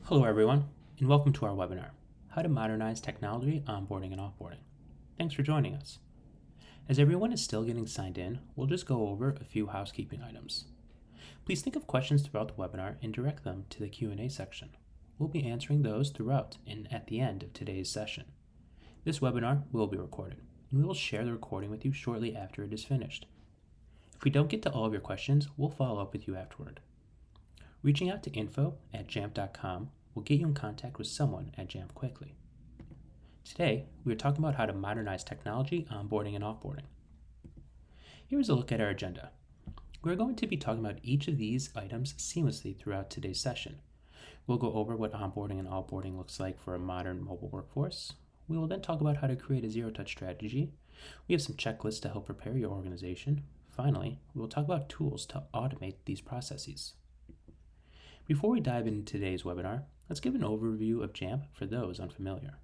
Hello everyone, and welcome to our webinar, How to Modernize Technology, Onboarding and Offboarding. Thanks for joining us. As everyone is still getting signed in, we'll just go over a few housekeeping items. Please think of questions throughout the webinar and direct them to the Q&A section. We'll be answering those throughout and at the end of today's session. This webinar will be recorded, and we will share the recording with you shortly after it is finished. If we don't get to all of your questions, we'll follow up with you afterward. Reaching out to info@jamf.com will get you in contact with someone at Jamf quickly. Today, we are talking about how to modernize technology, onboarding, and offboarding. Here's a look at our agenda. We're going to be talking about each of these items seamlessly throughout today's session. We'll go over what onboarding and offboarding looks like for a modern mobile workforce. We will then talk about how to create a zero-touch strategy. We have some checklists to help prepare your organization. Finally, we will talk about tools to automate these processes. Before we dive into today's webinar, let's give an overview of Jamf for those unfamiliar.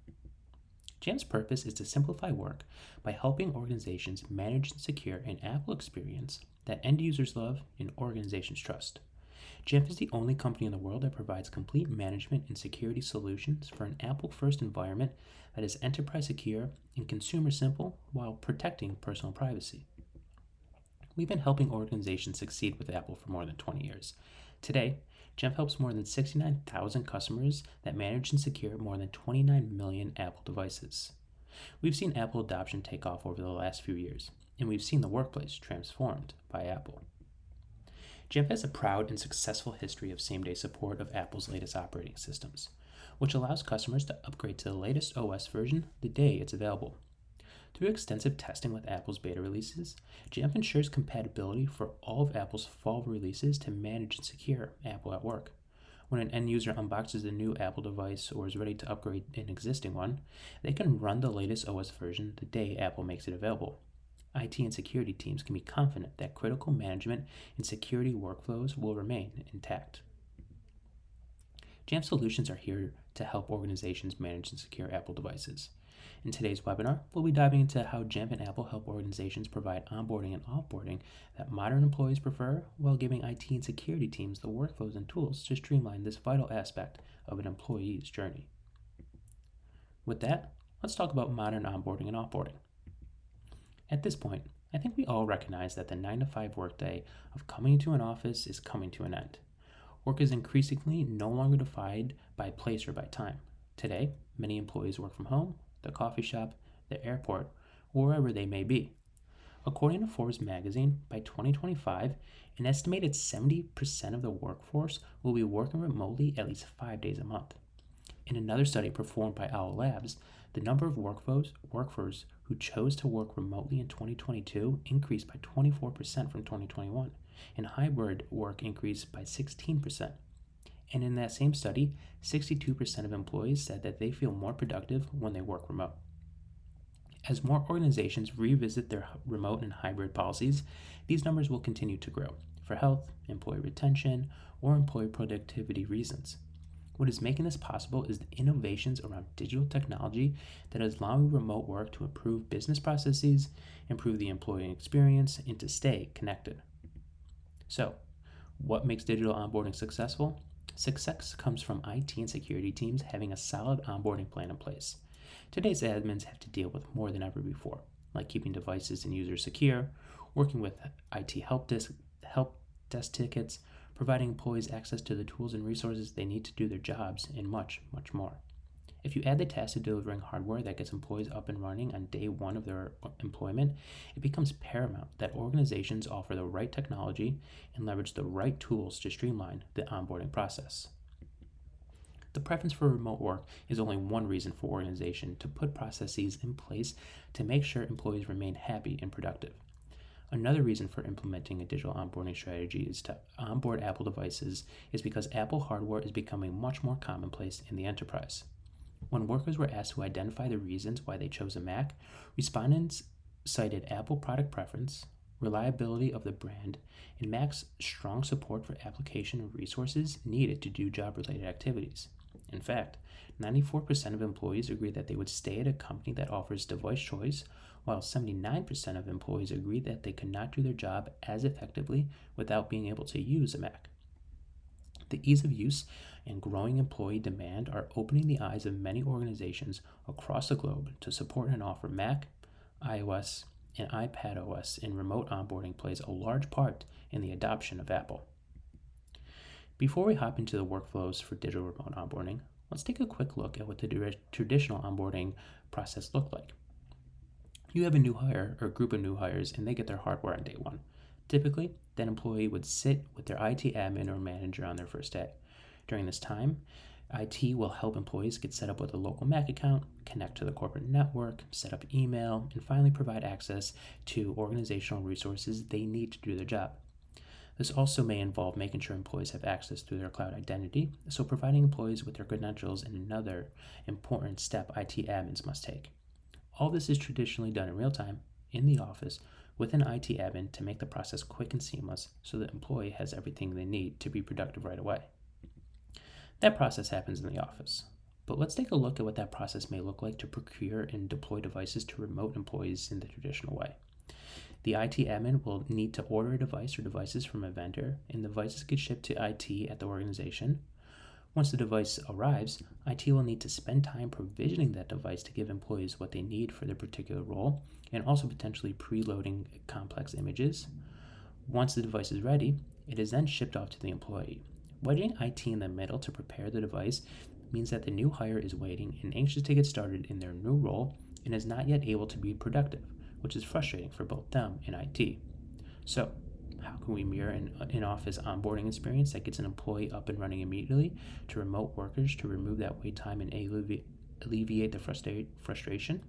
Jamf's purpose is to simplify work by helping organizations manage and secure an Apple experience that end users love and organizations trust. Jamf is the only company in the world that provides complete management and security solutions for an Apple-first environment that is enterprise secure and consumer simple while protecting personal privacy. We've been helping organizations succeed with Apple for more than 20 years. Today, Jamf helps more than 69,000 customers that manage and secure more than 29 million Apple devices. We've seen Apple adoption take off over the last few years, and we've seen the workplace transformed by Apple. Jamf has a proud and successful history of same-day support of Apple's latest operating systems, which allows customers to upgrade to the latest OS version the day it's available. Through extensive testing with Apple's beta releases, Jamf ensures compatibility for all of Apple's fall releases to manage and secure Apple at work. When an end user unboxes a new Apple device or is ready to upgrade an existing one, they can run the latest OS version the day Apple makes it available. IT and security teams can be confident that critical management and security workflows will remain intact. Jamf solutions are here to help organizations manage and secure Apple devices. In today's webinar, we'll be diving into how Jamf and Apple help organizations provide onboarding and offboarding that modern employees prefer while giving IT and security teams the workflows and tools to streamline this vital aspect of an employee's journey. With that, let's talk about modern onboarding and offboarding. At this point, I think we all recognize that the 9-to-5 workday of coming to an office is coming to an end. Work is increasingly no longer defined by place or by time. Today, many employees work from home, the coffee shop, the airport, or wherever they may be. According to Forbes magazine, by 2025, an estimated 70% of the workforce will be working remotely at least 5 days a month. In another study performed by Owl Labs, the number of workers who chose to work remotely in 2022 increased by 24% from 2021, and hybrid work increased by 16%. And in that same study, 62% of employees said that they feel more productive when they work remote. As more organizations revisit their remote and hybrid policies, these numbers will continue to grow for health, employee retention, or employee productivity reasons. What is making this possible is the innovations around digital technology that is allowing remote work to improve business processes, improve the employee experience, and to stay connected. So, what makes digital onboarding successful? Success comes from IT and security teams having a solid onboarding plan in place. Today's admins have to deal with more than ever before, like keeping devices and users secure, working with IT help desk tickets, providing employees access to the tools and resources they need to do their jobs, and much, much more. If you add the task of delivering hardware that gets employees up and running on day one of their employment, it becomes paramount that organizations offer the right technology and leverage the right tools to streamline the onboarding process. The preference for remote work is only one reason for organizations to put processes in place to make sure employees remain happy and productive. Another reason for implementing a digital onboarding strategy is to onboard Apple devices is because Apple hardware is becoming much more commonplace in the enterprise. When workers were asked to identify the reasons why they chose a Mac, respondents cited Apple product preference, reliability of the brand, and Mac's strong support for application and resources needed to do job-related activities. In fact, 94% of employees agree that they would stay at a company that offers device choice, while 79% of employees agree that they could not do their job as effectively without being able to use a Mac. The ease of use and growing employee demand are opening the eyes of many organizations across the globe to support and offer Mac, iOS, and iPadOS, and remote onboarding plays a large part in the adoption of Apple. Before we hop into the workflows for digital remote onboarding, let's take a quick look at what the traditional onboarding process looked like. You have a new hire or group of new hires and they get their hardware on day one. Typically, that employee would sit with their IT admin or manager on their first day. During this time, IT will help employees get set up with a local Mac account, connect to the corporate network, set up email, and finally provide access to organizational resources they need to do their job. This also may involve making sure employees have access to their cloud identity, so providing employees with their credentials is another important step IT admins must take. All this is traditionally done in real time, in the office, with an IT admin to make the process quick and seamless so the employee has everything they need to be productive right away. That process happens in the office, but let's take a look at what that process may look like to procure and deploy devices to remote employees in the traditional way. The IT admin will need to order a device or devices from a vendor, and the devices get shipped to IT at the organization. Once the device arrives, IT will need to spend time provisioning that device to give employees what they need for their particular role, and also potentially preloading complex images. Once the device is ready, it is then shipped off to the employee. Wedging IT in the middle to prepare the device means that the new hire is waiting and anxious to get started in their new role and is not yet able to be productive, which is frustrating for both them and IT. So, how can we mirror an in-office onboarding experience that gets an employee up and running immediately to remote workers to remove that wait time and alleviate the frustration?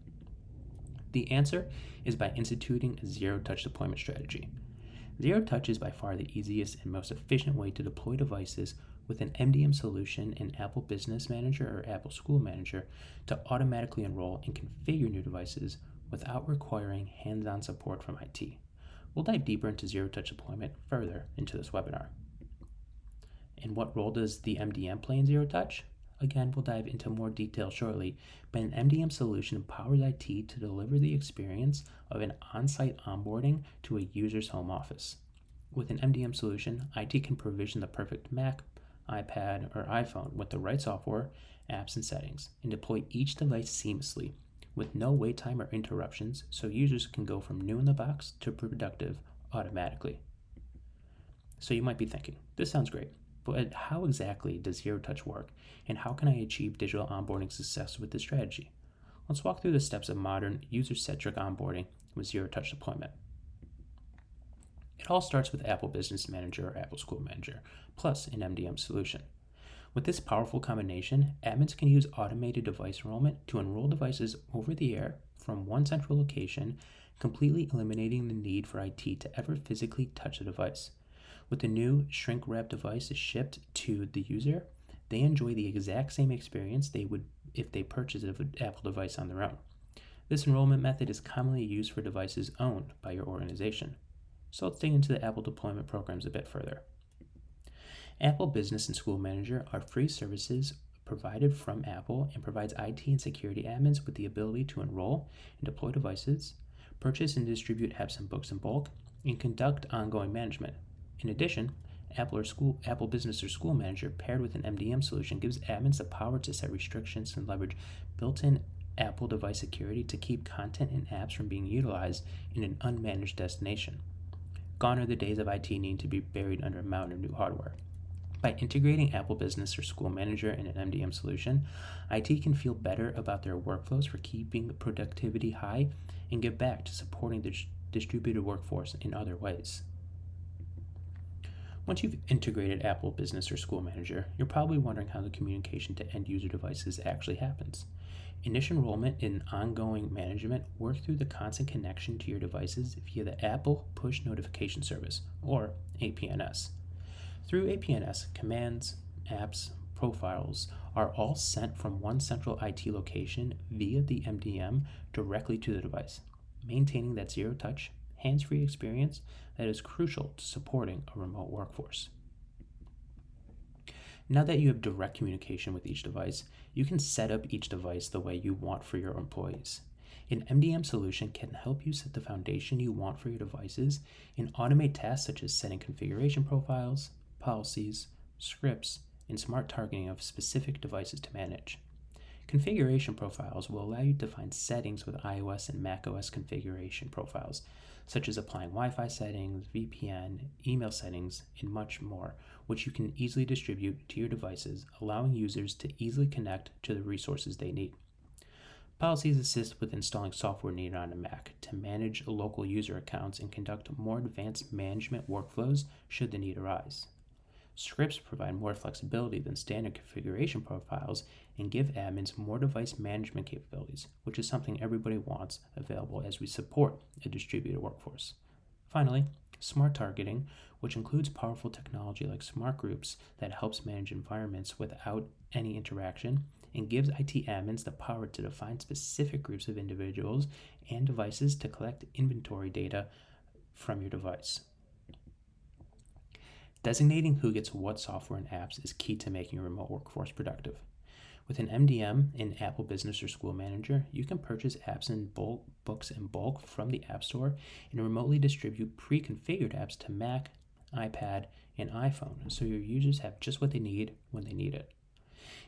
The answer is by instituting a zero-touch deployment strategy. Zero touch is by far the easiest and most efficient way to deploy devices with an MDM solution in Apple Business Manager or Apple School Manager to automatically enroll and configure new devices without requiring hands-on support from IT. We'll dive deeper into zero-touch deployment further into this webinar. And what role does the MDM play in zero-touch? Again, we'll dive into more detail shortly, but an MDM solution empowers IT to deliver the experience of an on-site onboarding to a user's home office. With an MDM solution, IT can provision the perfect Mac, iPad, or iPhone with the right software, apps, and settings, and deploy each device seamlessly with no wait time or interruptions, so users can go from new in the box to productive automatically. So you might be thinking, this sounds great, but how exactly does zero touch work, and how can I achieve digital onboarding success with this strategy? Let's walk through the steps of modern user-centric onboarding with zero touch deployment. It all starts with Apple Business Manager or Apple School Manager, plus an MDM solution. With this powerful combination, admins can use automated device enrollment to enroll devices over the air from one central location, completely eliminating the need for IT to ever physically touch the device. With the new shrink-wrap device shipped to the user, they enjoy the exact same experience they would if they purchased an Apple device on their own. This enrollment method is commonly used for devices owned by your organization. So let's dig into the Apple deployment programs a bit further. Apple Business and School Manager are free services provided from Apple and provides IT and security admins with the ability to enroll and deploy devices, purchase and distribute apps and books in bulk, and conduct ongoing management. In addition, Apple Business or School Manager paired with an MDM solution gives admins the power to set restrictions and leverage built-in Apple device security to keep content and apps from being utilized in an unmanaged destination. Gone are the days of IT needing to be buried under a mountain of new hardware. By integrating Apple Business or School Manager in an MDM solution, IT can feel better about their workflows for keeping productivity high and get back to supporting the distributed workforce in other ways. Once you've integrated Apple Business or School Manager, you're probably wondering how the communication to end-user devices actually happens. Initial enrollment and ongoing management work through the constant connection to your devices via the Apple Push Notification Service, or APNS. Through APNS, commands, apps, profiles are all sent from one central IT location via the MDM directly to the device, maintaining that zero-touch, hands-free experience that is crucial to supporting a remote workforce. Now that you have direct communication with each device, you can set up each device the way you want for your employees. An MDM solution can help you set the foundation you want for your devices and automate tasks such as setting configuration profiles, policies, scripts, and smart targeting of specific devices to manage. Configuration profiles will allow you to find settings with iOS and macOS configuration profiles, such as applying Wi-Fi settings, VPN, email settings, and much more, which you can easily distribute to your devices, allowing users to easily connect to the resources they need. Policies assist with installing software needed on a Mac to manage local user accounts and conduct more advanced management workflows should the need arise. Scripts provide more flexibility than standard configuration profiles and give admins more device management capabilities, which is something everybody wants available as we support a distributed workforce. Finally, smart targeting, which includes powerful technology like smart groups that helps manage environments without any interaction and gives IT admins the power to define specific groups of individuals and devices to collect inventory data from your device. Designating who gets what software and apps is key to making your remote workforce productive. With an MDM in Apple Business or School Manager, you can purchase apps and books in bulk from the App Store and remotely distribute pre-configured apps to Mac, iPad, and iPhone so your users have just what they need when they need it.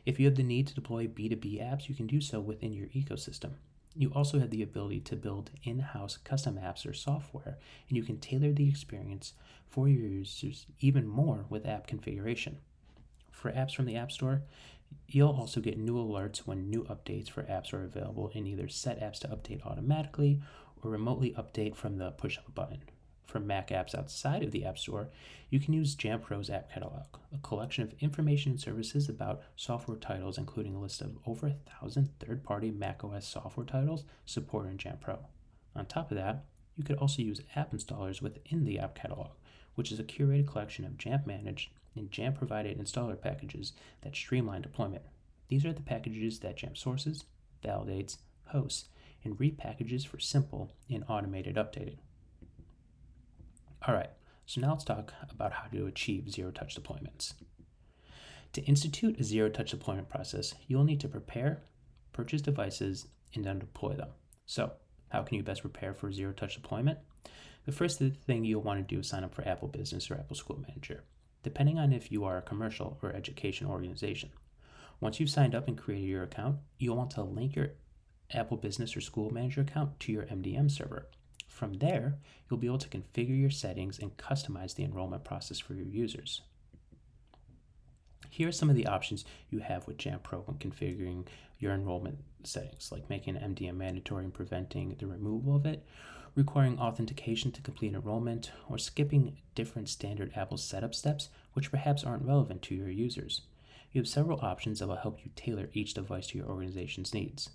If you have the need to deploy B2B apps, you can do so within your ecosystem. You also have the ability to build in-house custom apps or software, and you can tailor the experience for your users even more with app configuration. For apps from the App Store, you'll also get new alerts when new updates for apps are available and either set apps to update automatically or remotely update from the push of a button. For Mac apps outside of the App Store, you can use Jamf's App Catalog, a collection of information and services about software titles, including a list of over 1,000 third-party macOS software titles supported in Jamf. On top of that, you could also use app installers within the App Catalog, which is a curated collection of Jamf-managed and Jamf-provided installer packages that streamline deployment. These are the packages that Jamf sources, validates, hosts, and repackages for simple and automated updating. Alright, so now let's talk about how to achieve zero-touch deployments. To institute a zero-touch deployment process, you'll need to prepare, purchase devices, and then deploy them. So, how can you best prepare for zero-touch deployment? The first thing you'll want to do is sign up for Apple Business or Apple School Manager, depending on if you are a commercial or education organization. Once you've signed up and created your account, you'll want to link your Apple Business or School Manager account to your MDM server. From there, you'll be able to configure your settings and customize the enrollment process for your users. Here are some of the options you have with Jamf Pro when configuring your enrollment settings, like making MDM mandatory and preventing the removal of it, requiring authentication to complete enrollment, or skipping different standard Apple setup steps which perhaps aren't relevant to your users. You have several options that will help you tailor each device to your organization's needs.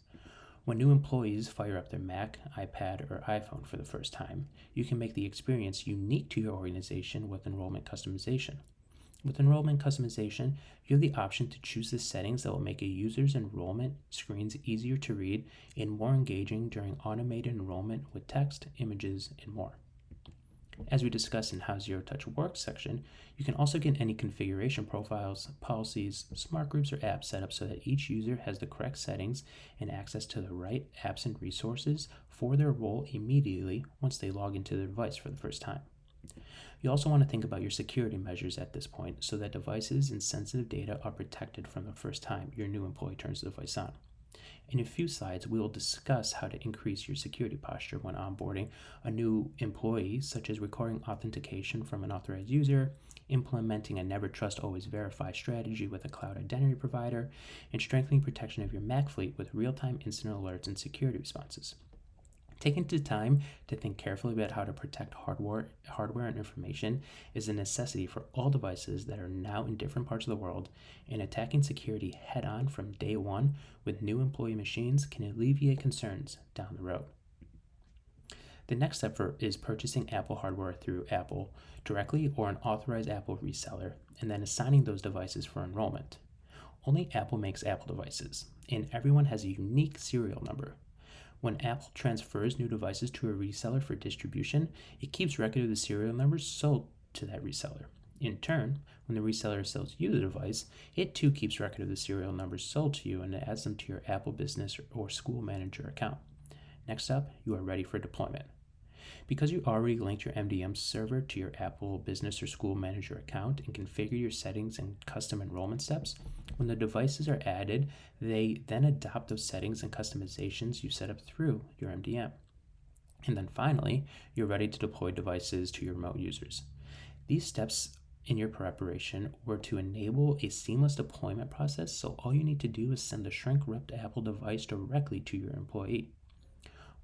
When new employees fire up their Mac, iPad, or iPhone for the first time, you can make the experience unique to your organization with enrollment customization. With enrollment customization, you have the option to choose the settings that will make a user's enrollment screens easier to read and more engaging during automated enrollment with text, images, and more. As we discussed in How Zero Touch Works section, you can also get any configuration profiles, policies, smart groups, or apps set up so that each user has the correct settings and access to the right apps and resources for their role immediately once they log into their device for the first time. You also want to think about your security measures at this point so that devices and sensitive data are protected from the first time your new employee turns the device on. In a few slides, we will discuss how to increase your security posture when onboarding a new employee, such as requiring authentication from an authorized user, implementing a never trust, always verify strategy with a cloud identity provider, and strengthening protection of your Mac fleet with real-time instant alerts and security responses. Taking the time to think carefully about how to protect hardware and information is a necessity for all devices that are now in different parts of the world, and attacking security head-on from day one with new employee machines can alleviate concerns down the road. The next step is purchasing Apple hardware through Apple directly or an authorized Apple reseller, and then assigning those devices for enrollment. Only Apple makes Apple devices, and everyone has a unique serial number. When Apple transfers new devices to a reseller for distribution, it keeps record of the serial numbers sold to that reseller. In turn, when the reseller sells you the device, it too keeps record of the serial numbers sold to you and adds them to your Apple Business or School Manager account. Next up, you are ready for deployment. Because you already linked your MDM server to your Apple Business or School Manager account and configure your settings and custom enrollment steps, when the devices are added, they then adopt those settings and customizations you set up through your MDM. And then finally, you're ready to deploy devices to your remote users. These steps in your preparation were to enable a seamless deployment process, so all you need to do is send the shrink-wrapped Apple device directly to your employee.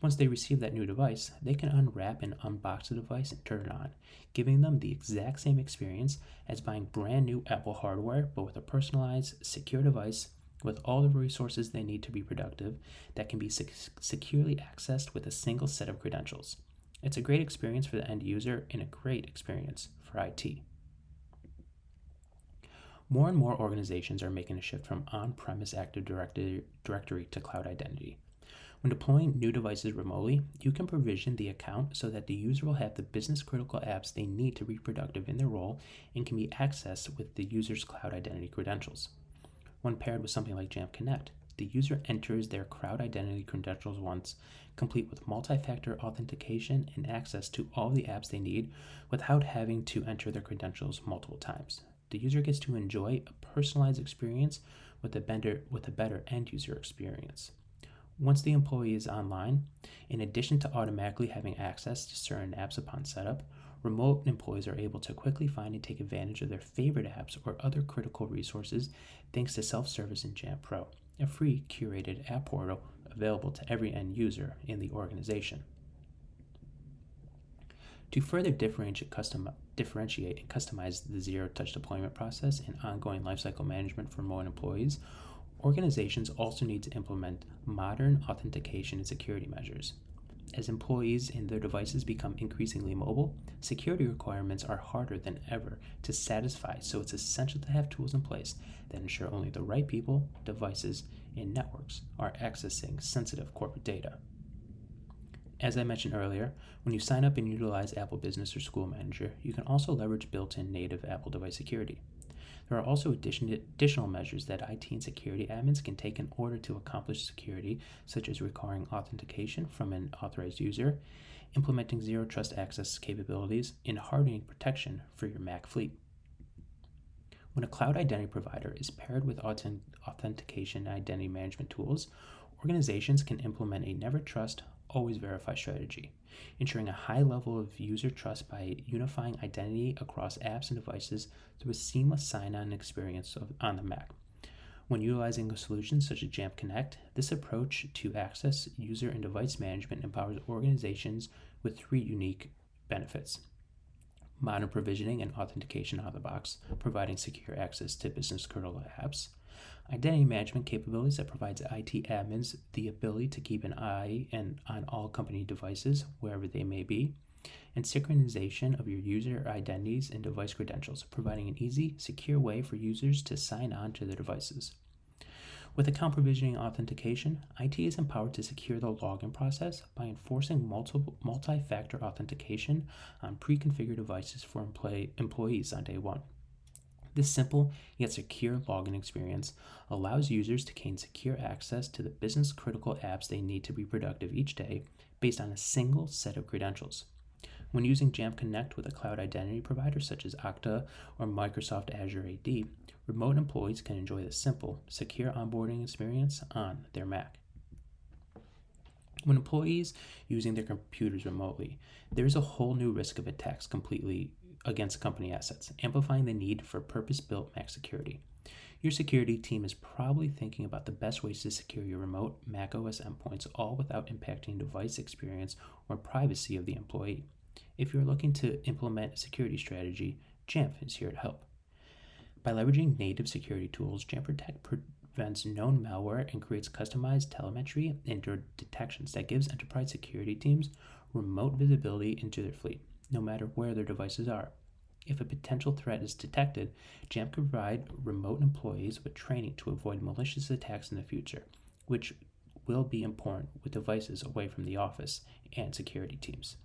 Once they receive that new device, they can unwrap and unbox the device and turn it on, giving them the exact same experience as buying brand new Apple hardware, but with a personalized, secure device with all the resources they need to be productive that can be securely accessed with a single set of credentials. It's a great experience for the end user and a great experience for IT. More and more organizations are making a shift from on-premise Active Directory to cloud identity. When deploying new devices remotely, you can provision the account so that the user will have the business-critical apps they need to be productive in their role and can be accessed with the user's cloud identity credentials. When paired with something like Jamf Connect, the user enters their cloud identity credentials once, complete with multi-factor authentication and access to all the apps they need without having to enter their credentials multiple times. The user gets to enjoy a personalized experience with a better end-user experience. Once the employee is online, in addition to automatically having access to certain apps upon setup, remote employees are able to quickly find and take advantage of their favorite apps or other critical resources thanks to self-service in Jamf Pro, a free curated app portal available to every end user in the organization. To further differentiate and customize the zero-touch deployment process and ongoing lifecycle management for remote employees, organizations also need to implement modern authentication and security measures. As employees and their devices become increasingly mobile, security requirements are harder than ever to satisfy, so it's essential to have tools in place that ensure only the right people, devices, and networks are accessing sensitive corporate data. As I mentioned earlier, when you sign up and utilize Apple Business or School Manager, you can also leverage built-in native Apple device security. There are also additional measures that IT and security admins can take in order to accomplish security, such as requiring authentication from an authorized user, implementing zero trust access capabilities, and hardening protection for your Mac fleet. When a cloud identity provider is paired with authentication and identity management tools, organizations can implement a never trust, always verify strategy, ensuring a high level of user trust by unifying identity across apps and devices through a seamless sign-on experience on the Mac. When utilizing a solution such as Jamf Connect, this approach to access, user, and device management empowers organizations with three unique benefits. Modern provisioning and authentication out of the box, providing secure access to business-critical apps. Identity management capabilities that provides IT admins the ability to keep an eye on all company devices, wherever they may be. And synchronization of your user identities and device credentials, providing an easy, secure way for users to sign on to their devices. With account provisioning and authentication, IT is empowered to secure the login process by enforcing multi-factor authentication on pre-configured devices for employees on day one. This simple yet secure login experience allows users to gain secure access to the business-critical apps they need to be productive each day based on a single set of credentials. When using Jamf Connect with a cloud identity provider such as Okta or Microsoft Azure AD, remote employees can enjoy the simple, secure onboarding experience on their Mac. When employees using their computers remotely, there is a whole new risk of attacks completely against company assets, amplifying the need for purpose-built Mac security. Your security team is probably thinking about the best ways to secure your remote Mac OS endpoints, all without impacting device experience or privacy of the employee. If you're looking to implement a security strategy, Jamf is here to help. By leveraging native security tools, Jamf Protect prevents known malware and creates customized telemetry and detections that gives enterprise security teams remote visibility into their fleet, no matter where their devices are. If a potential threat is detected, Jamf can provide remote employees with training to avoid malicious attacks in the future, which will be important with devices away from the office and security teams.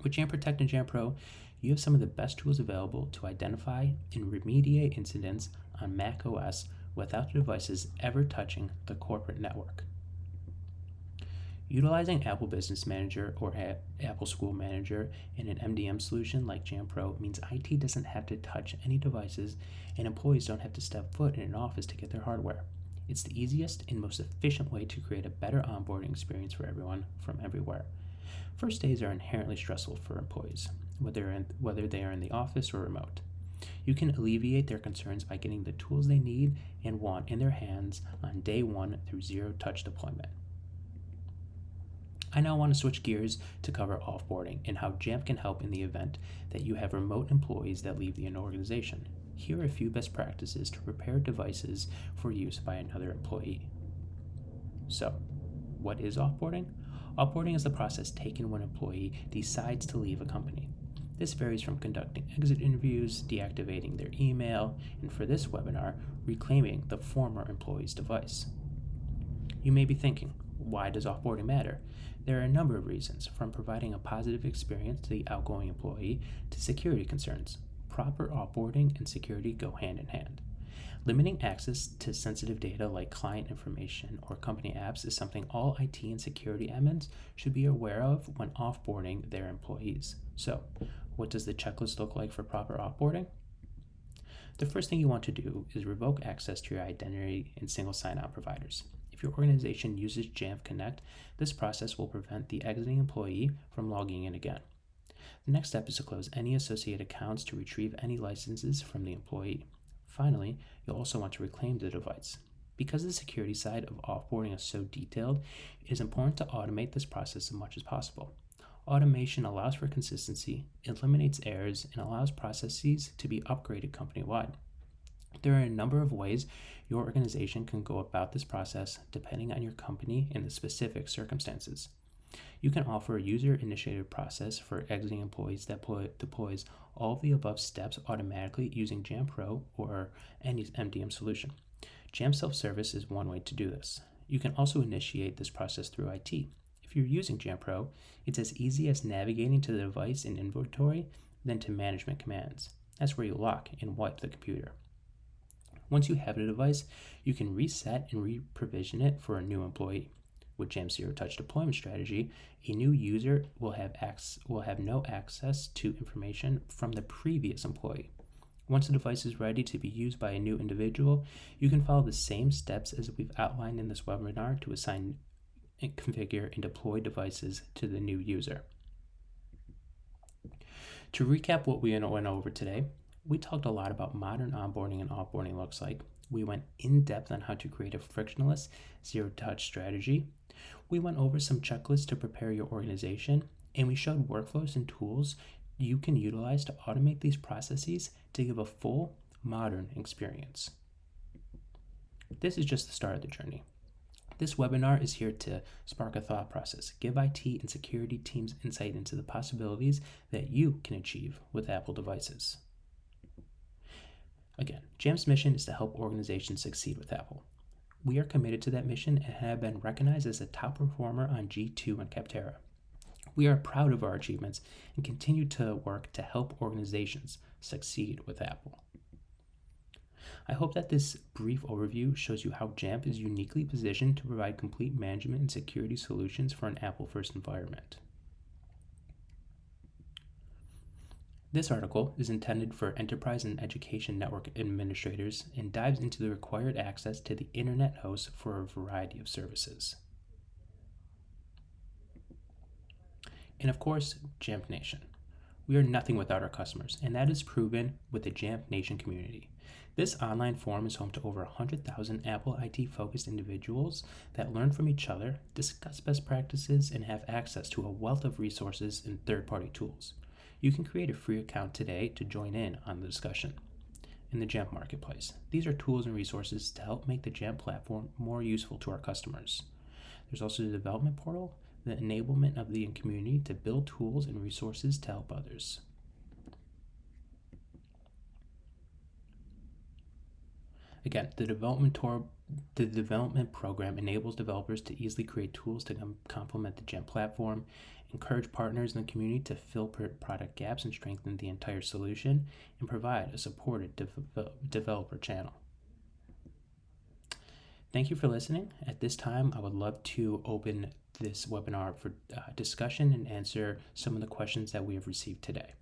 With Jamf Protect and Jamf Pro, you have some of the best tools available to identify and remediate incidents on Mac OS without the devices ever touching the corporate network. Utilizing Apple Business Manager or Apple School Manager in an MDM solution like Jamf Pro means IT doesn't have to touch any devices and employees don't have to step foot in an office to get their hardware. It's the easiest and most efficient way to create a better onboarding experience for everyone from everywhere. First days are inherently stressful for employees, whether they are in the office or remote. You can alleviate their concerns by getting the tools they need and want in their hands on day one through zero-touch deployment. I now want to switch gears to cover offboarding and how Jamf can help in the event that you have remote employees that leave the organization. Here are a few best practices to prepare devices for use by another employee. So, what is offboarding? Offboarding is the process taken when an employee decides to leave a company. This varies from conducting exit interviews, deactivating their email, and for this webinar, reclaiming the former employee's device. You may be thinking, why does offboarding matter? There are a number of reasons, from providing a positive experience to the outgoing employee to security concerns. Proper offboarding and security go hand in hand. Limiting access to sensitive data like client information or company apps is something all IT and security admins should be aware of when offboarding their employees. So, what does the checklist look like for proper offboarding? The first thing you want to do is revoke access to your identity and single sign-on providers. If your organization uses Jamf Connect, this process will prevent the exiting employee from logging in again. The next step is to close any associated accounts to retrieve any licenses from the employee. Finally, you'll also want to reclaim the device. Because the security side of offboarding is so detailed, it is important to automate this process as much as possible. Automation allows for consistency, eliminates errors, and allows processes to be upgraded company-wide. There are a number of ways your organization can go about this process depending on your company and the specific circumstances. You can offer a user-initiated process for exiting employees that deploys all of the above steps automatically using Jamf Pro or any MDM solution. Jamf Self-Service is one way to do this. You can also initiate this process through IT. If you're using Jamf Pro, it's as easy as navigating to the device in inventory, then to management commands. That's where you lock and wipe the computer. Once you have the device, you can reset and re-provision it for a new employee. With Jamf's zero-touch deployment strategy, a new user will have no access to information from the previous employee. Once the device is ready to be used by a new individual, you can follow the same steps as we've outlined in this webinar to assign, configure, and deploy devices to the new user. To recap what we went over today, we talked a lot about modern onboarding and offboarding looks like. We went in depth on how to create a frictionless zero-touch strategy. We went over some checklists to prepare your organization, and we showed workflows and tools you can utilize to automate these processes to give a full, modern experience. This is just the start of the journey. This webinar is here to spark a thought process, give IT and security teams insight into the possibilities that you can achieve with Apple devices. Again, Jamf's mission is to help organizations succeed with Apple. We are committed to that mission and have been recognized as a top performer on G2 and Capterra. We are proud of our achievements and continue to work to help organizations succeed with Apple. I hope that this brief overview shows you how Jamf is uniquely positioned to provide complete management and security solutions for an Apple-first environment. This article is intended for enterprise and education network administrators and dives into the required access to the internet host for a variety of services. And of course, Jamf Nation. We are nothing without our customers, and that is proven with the Jamf Nation community. This online forum is home to over 100,000 Apple IT-focused individuals that learn from each other, discuss best practices, and have access to a wealth of resources and third-party tools. You can create a free account today to join in on the discussion. In the Jamf Marketplace, these are tools and resources to help make the Jamf platform more useful to our customers. There's also the development portal, the enablement of the community to build tools and resources to help others. Again, the development program enables developers to easily create tools to complement the Jamf platform, encourage partners in the community to fill product gaps and strengthen the entire solution, and provide a supported developer channel. Thank you for listening. At this time, I would love to open this webinar for discussion and answer some of the questions that we have received today.